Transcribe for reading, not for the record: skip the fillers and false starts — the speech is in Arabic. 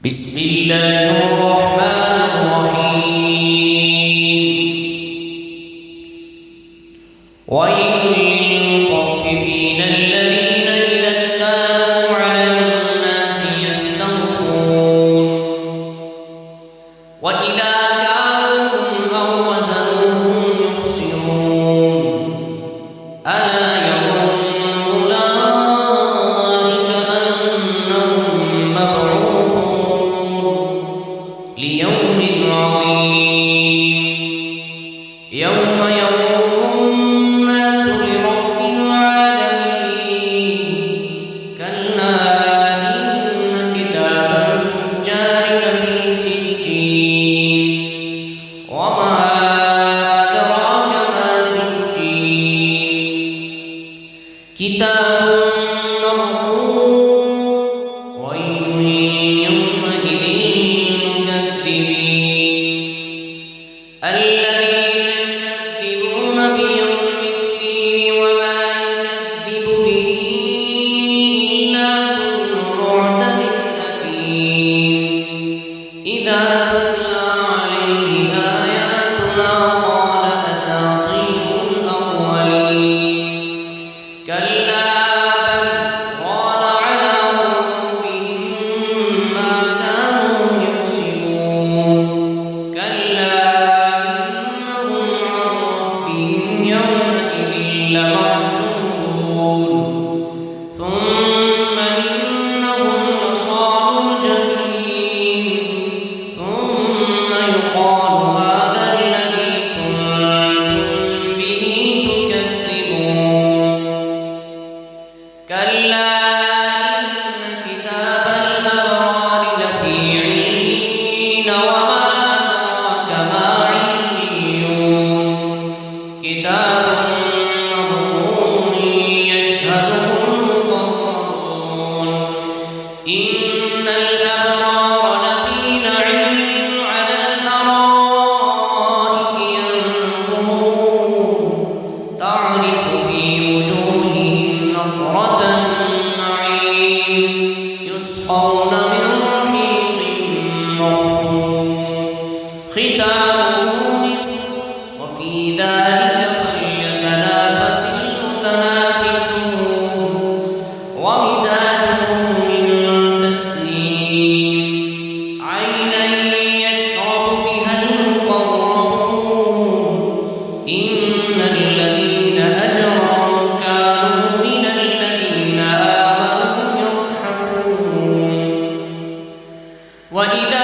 بسم الله الرحمن الرحيم. ويل للمطففين الذين إذا اكتالوا على الناس يستوفون وإذا كالوهم أو وزنوهم يخسرون ألا يظن أولئك أنهم مبعوثون ليوم عظيم يوم يقوم الناس لرب العالمين كلا إن كتاب الفجار لفي سجين وما أدراك ما سجين كتاب مرقوم ويل يومئذ للمكذبين الذين يكذبون بيوم الدين وما يكذب به إلا كل معتد أثيم إذا تتلى عليه آياتنا قال أساطير الأولين كلا بل ران على قلوبهم ما كانوا يكسبون كلا إنهم عن ربهم يومئذ لمحجوبون ثم إنهم لصالوا الجحيم ثم يقال هذا الذي كنتم به تكذبون كلا إن كتاب الأبرار لفي عليين وما أدراك ما عليون كتاب مرقوم يشهده المقربون إن الأبرار لفي نعيم على الأرائك ينظرون تعرف في وجوههم نضرة النعيم يسقون من رحيق مختوم ختامه مسك وفي ذلك فليتنافس المتنافسون ومزاجه من تسنيم عينا يشرب بها المقربون إن الذين أجرموا كانوا من الذين آمنوا يضحكون وإذا